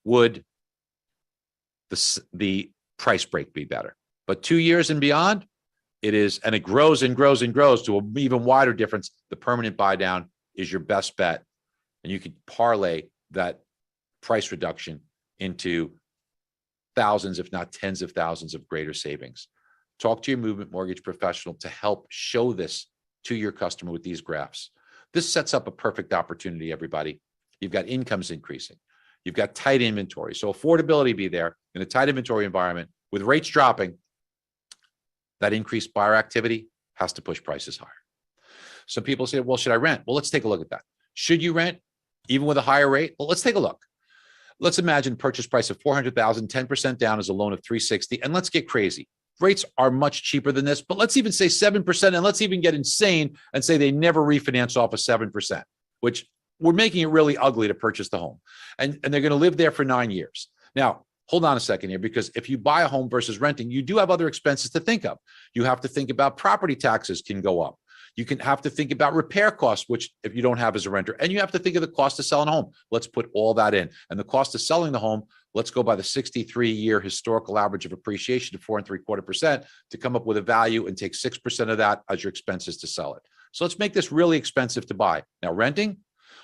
would the price break be better. But 2 years and beyond, it is, and it grows and grows and grows to an even wider difference. The permanent buy down is your best bet. And you could parlay that price reduction into thousands, if not tens of thousands of greater savings. Talk to your movement mortgage professional to help show this to your customer with these graphs. This sets up a perfect opportunity, everybody. You've got incomes increasing. You've got tight inventory. So affordability be there in a tight inventory environment with rates dropping. That increased buyer activity has to push prices higher. Some people say, well, should I rent? Well, let's take a look at that. Should you rent even with a higher rate? Well, let's take a look. Let's imagine purchase price of $400,000, 10% down is a loan of $360,000. And let's get crazy. Rates are much cheaper than this, but let's even say 7%. And let's even get insane and say they never refinance off of 7%, which we're making it really ugly to purchase the home. And they're going to live there for 9 years. Now, hold on a second here, because if you buy a home versus renting, you do have other expenses to think of. You have to think about property taxes can go up. You can have to think about repair costs, which if you don't have as a renter, and you have to think of the cost of selling a home. Let's put all that in. And the cost of selling the home, let's go by the 63-year historical average of appreciation of 4.75% to come up with a value, and take 6% of that as your expenses to sell it. So let's make this really expensive to buy. Now, renting,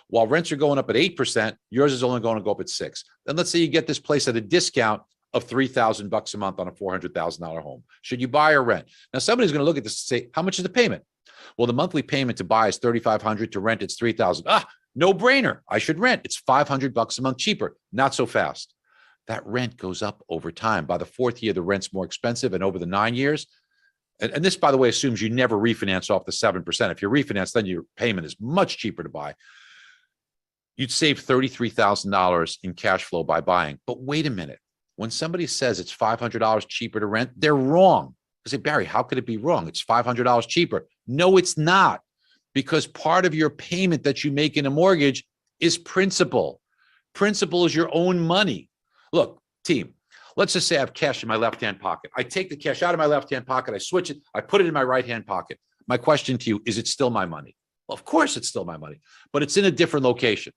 while rents are going up at 8%, yours is only going to go up at 6%. Then let's say you get this place at a discount of $3,000 a month on a $400,000 home. Should you buy or rent? Now, somebody's going to look at this and say, how much is the payment? Well, the monthly payment to buy is $3,500, to rent it's $3,000. No brainer. I should rent. It's $500 a month cheaper. Not so fast. That rent goes up over time. By the 4th year, the rent's more expensive, and over the 9 years. And this, by the way, assumes you never refinance off the 7%. If you refinance, then your payment is much cheaper to buy. You'd save $33,000 in cash flow by buying. But wait a minute. When somebody says it's $500 cheaper to rent, they're wrong. I say, Barry, how could it be wrong? It's $500 cheaper. No, it's not, because part of your payment that you make in a mortgage is principal. Principal is your own money. Look, team, let's just say I have cash in my left-hand pocket. I take the cash out of my left-hand pocket. I switch it. I put it in my right-hand pocket. My question to you, is it still my money? Well, of course it's still my money, but it's in a different location.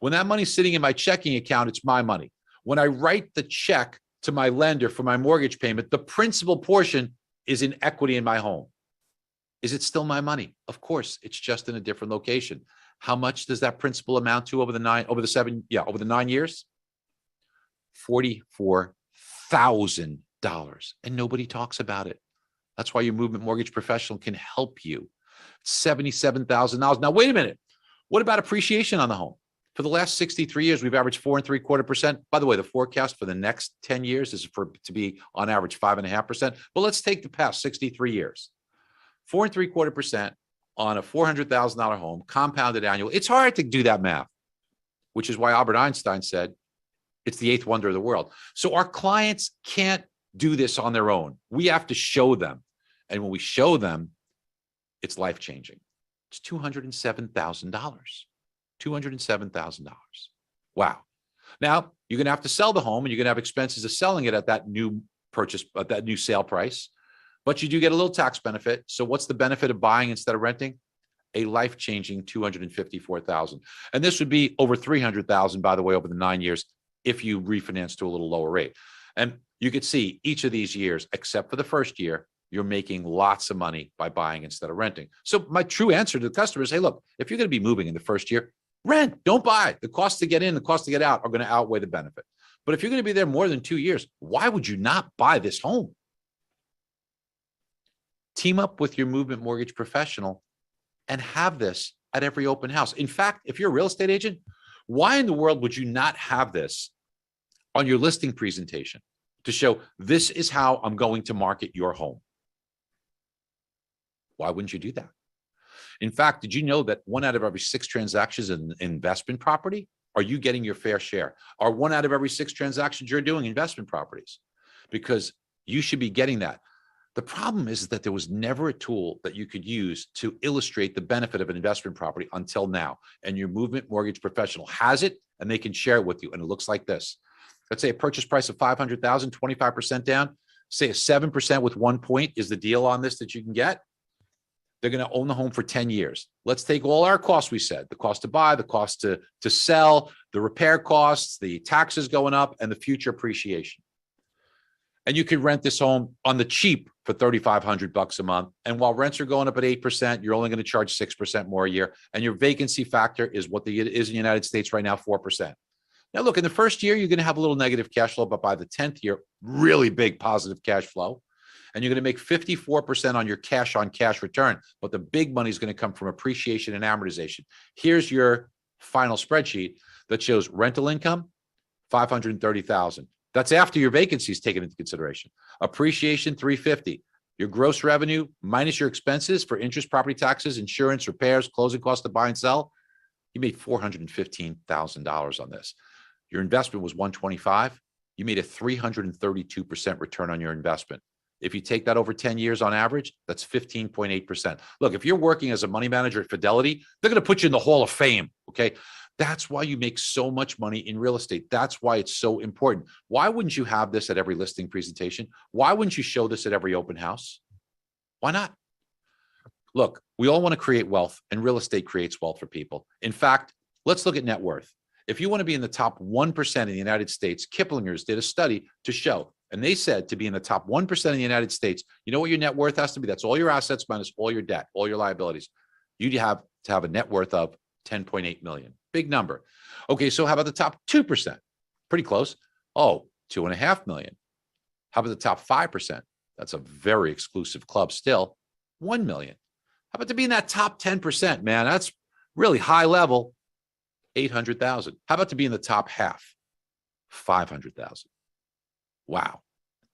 When that money's sitting in my checking account, it's my money. When I write the check to my lender for my mortgage payment, the principal portion is in equity in my home. Is it still my money? Of course, it's just in a different location. How much does that principal amount to over the 9 years? $44,000. And nobody talks about it. That's why your movement mortgage professional can help you. $77,000. Now, wait a minute. What about appreciation on the home? For the last 63 years, we've averaged 4.75%. By the way, the forecast for the next 10 years is for to be on average 5.5%. But let's take the past 63 years. 4.75% on a $400,000 home, compounded annual. It's hard to do that math, which is why Albert Einstein said it's the eighth wonder of the world. So our clients can't do this on their own. We have to show them. And when we show them, it's life-changing. It's $207,000. $207,000. Wow. Now, you're going to have to sell the home, and you're going to have expenses of selling it at that new purchase, at that new sale price. But you do get a little tax benefit. So what's the benefit of buying instead of renting? A life-changing $254,000. And this would be over $300,000, by the way, over the 9 years if you refinance to a little lower rate. And you could see each of these years, except for the first year, you're making lots of money by buying instead of renting. So my true answer to the customer is, hey, look, if you're going to be moving in the first year, rent, don't buy. The cost to get in, the cost to get out are going to outweigh the benefit. But if you're going to be there more than 2 years, why would you not buy this home? Team up with your movement mortgage professional and have this at every open house. In fact, if you're a real estate agent, why in the world would you not have this on your listing presentation to show this is how I'm going to market your home? Why wouldn't you do that? In fact, did you know that 1 out of every 6 transactions in investment property, are you getting your fair share? Are 1 out of every 6 transactions you're doing investment properties? Because you should be getting that. The problem is that there was never a tool that you could use to illustrate the benefit of an investment property until now. And your movement mortgage professional has it, and they can share it with you. And it looks like this. Let's say a purchase price of $500,000, 25% down. Say a 7% with 1 point is the deal on this that you can get. They're going to own the home for 10 years. Let's take all our costs we said, the cost to buy, the cost to sell, the repair costs, the taxes going up, and the future appreciation. And you could rent this home on the cheap for $3,500 a month. And while rents are going up at 8%, you're only going to charge 6% more a year. And your vacancy factor is what it is in the United States right now, 4%. Now, look, in the first year, you're going to have a little negative cash flow, but by the 10th year, really big positive cash flow. And you're going to make 54% on your cash on cash return. But the big money is going to come from appreciation and amortization. Here's your final spreadsheet that shows rental income, $530,000. That's after your vacancy is taken into consideration. Appreciation, $350,000. Your gross revenue minus your expenses for interest, property taxes, insurance, repairs, closing costs to buy and sell. You made $415,000 on this. Your investment was $125,000. You made a 332% return on your investment. If you take that over 10 years on average, that's 15.8%. Look, if you're working as a money manager at Fidelity, they're going to put you in the Hall of Fame, okay? That's why you make so much money in real estate. That's why it's so important. Why wouldn't you have this at every listing presentation? Why wouldn't you show this at every open house? Why not? Look, we all want to create wealth, and real estate creates wealth for people. In fact, let's look at net worth. If you want to be in the top 1% in the United States, Kiplinger's did a study to show, and they said to be in the top 1% in the United States, you know what your net worth has to be? That's all your assets minus all your debt, all your liabilities. You'd have to have a net worth of 10.8 million. Big number. Okay, so how about the top 2%? Pretty close. Oh, 2.5 million. How about the top 5%? That's a very exclusive club still. 1 million. How about to be in that top 10%, man? That's really high level. 800,000. How about to be in the top half? 500,000. Wow.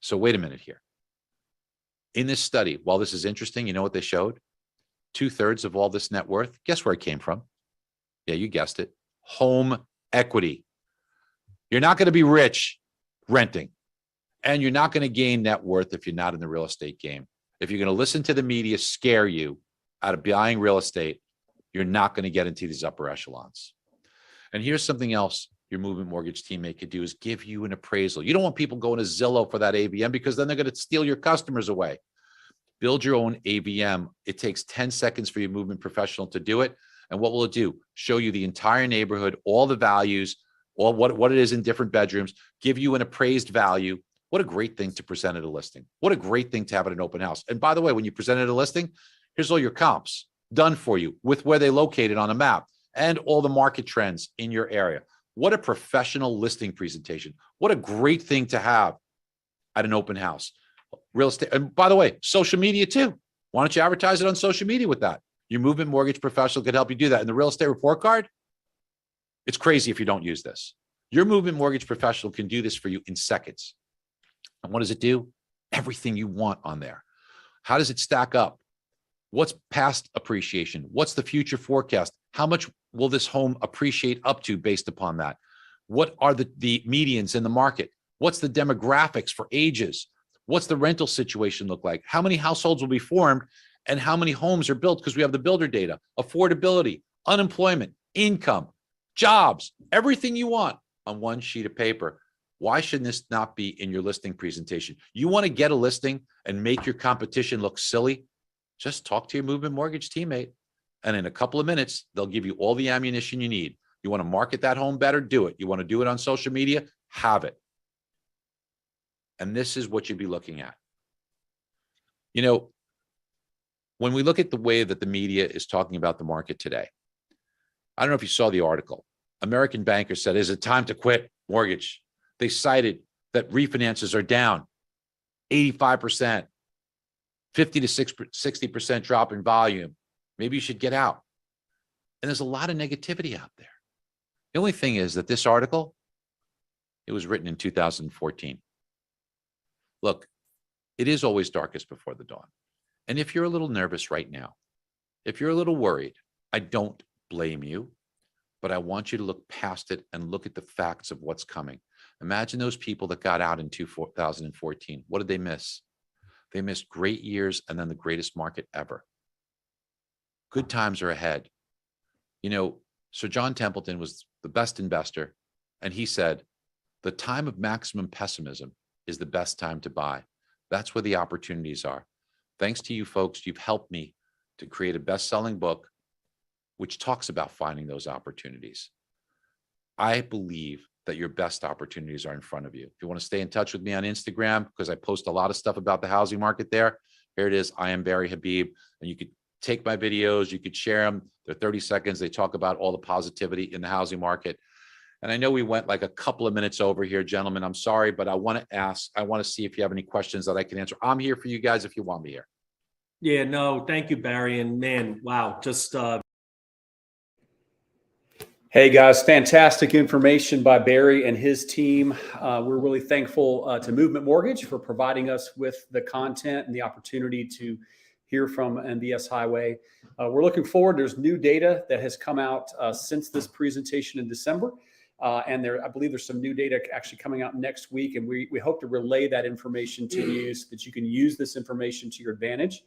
So wait a minute here. In this study, while this is interesting, you know what they showed? 2/3 of all this net worth, guess where it came from? Yeah, you guessed it. Home equity. You're not going to be rich renting, and you're not going to gain net worth if you're not in the real estate game. If you're going to listen to the media scare you out of buying real estate, you're not going to get into these upper echelons. And here's something else your movement mortgage teammate could do is give you an appraisal. You don't want people going to Zillow for that AVM because then they're going to steal your customers away. Build your own AVM. It takes 10 seconds for your movement professional to do it. And what will it do? Show you the entire neighborhood, all the values, all what it is in different bedrooms, give you an appraised value. What a great thing to present at a listing. What a great thing to have at an open house. And by the way, when you present at a listing, here's all your comps done for you with where they located on a map and all the market trends in your area. What a professional listing presentation. What a great thing to have at an open house. Real estate. And by the way, social media too. Why don't you advertise it on social media with that? Your movement mortgage professional could help you do that. And the real estate report card, it's crazy if you don't use this. Your movement mortgage professional can do this for you in seconds. And what does it do? Everything you want on there. How does it stack up? What's past appreciation? What's the future forecast? How much will this home appreciate up to based upon that? What are the medians in the market? What's the demographics for ages? What's the rental situation look like? How many households will be formed and how many homes are built? Because we have the builder data, affordability, unemployment, income, jobs, everything you want on one sheet of paper. Why should this not be in your listing presentation? You want to get a listing and make your competition look silly? Just talk to your movement mortgage teammate. And in a couple of minutes, they'll give you all the ammunition you need. You want to market that home better? Do it. You want to do it on social media? Have it. And this is what you'd be looking at. You know, when we look at the way that the media is talking about the market today, I don't know if you saw the article. American Banker said, is it time to quit mortgage? They cited that refinances are down 85%, 50 to 60% drop in volume. Maybe you should get out. And there's a lot of negativity out there. The only thing is that this article, it was written in 2014. Look, it is always darkest before the dawn. And if you're a little nervous right now, if you're a little worried, I don't blame you, but I want you to look past it and look at the facts of what's coming. Imagine those people that got out in 2014. What did they miss? They missed great years and then the greatest market ever. Good times are ahead. You know, Sir John Templeton was the best investor, and he said, the time of maximum pessimism is the best time to buy. That's where the opportunities are. Thanks to you folks, you've helped me to create a best-selling book which talks about finding those opportunities. I believe that your best opportunities are in front of you. If you want to stay in touch with me on Instagram, because I post a lot of stuff about the housing market there, here it is. I am Barry Habib, and you could take my videos, you could share them. They're 30 seconds. They talk about all the positivity in the housing market. And I know we went like a couple of minutes over here, gentlemen. I'm sorry, but I want to see if you have any questions that I can answer. I'm here for you guys if you want me here. Yeah, no, thank you, Barry. And man, wow, just Hey guys, fantastic information by Barry and his team. We're really thankful to Movement Mortgage for providing us with the content and the opportunity to hear from MBS Highway. We're looking forward. There's new data that has come out since this presentation in December. And I believe there's some new data actually coming out next week. And we hope to relay that information to you so that you can use this information to your advantage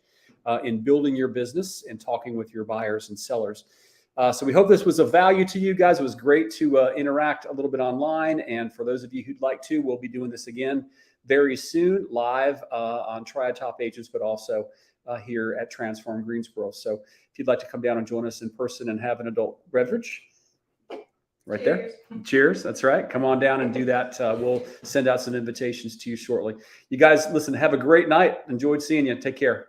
in building your business and talking with your buyers and sellers. So we hope this was of value to you guys. It was great to interact a little bit online. And for those of you who'd like to, we'll be doing this again very soon, live on Triatop Agents, but also here at Transform Greensboro. So if you'd like to come down and join us in person and have an adult beverage, right there. Cheers. That's right. Come on down and do that. We'll send out some invitations to you shortly. You guys, listen, have a great night. Enjoyed seeing you. Take care.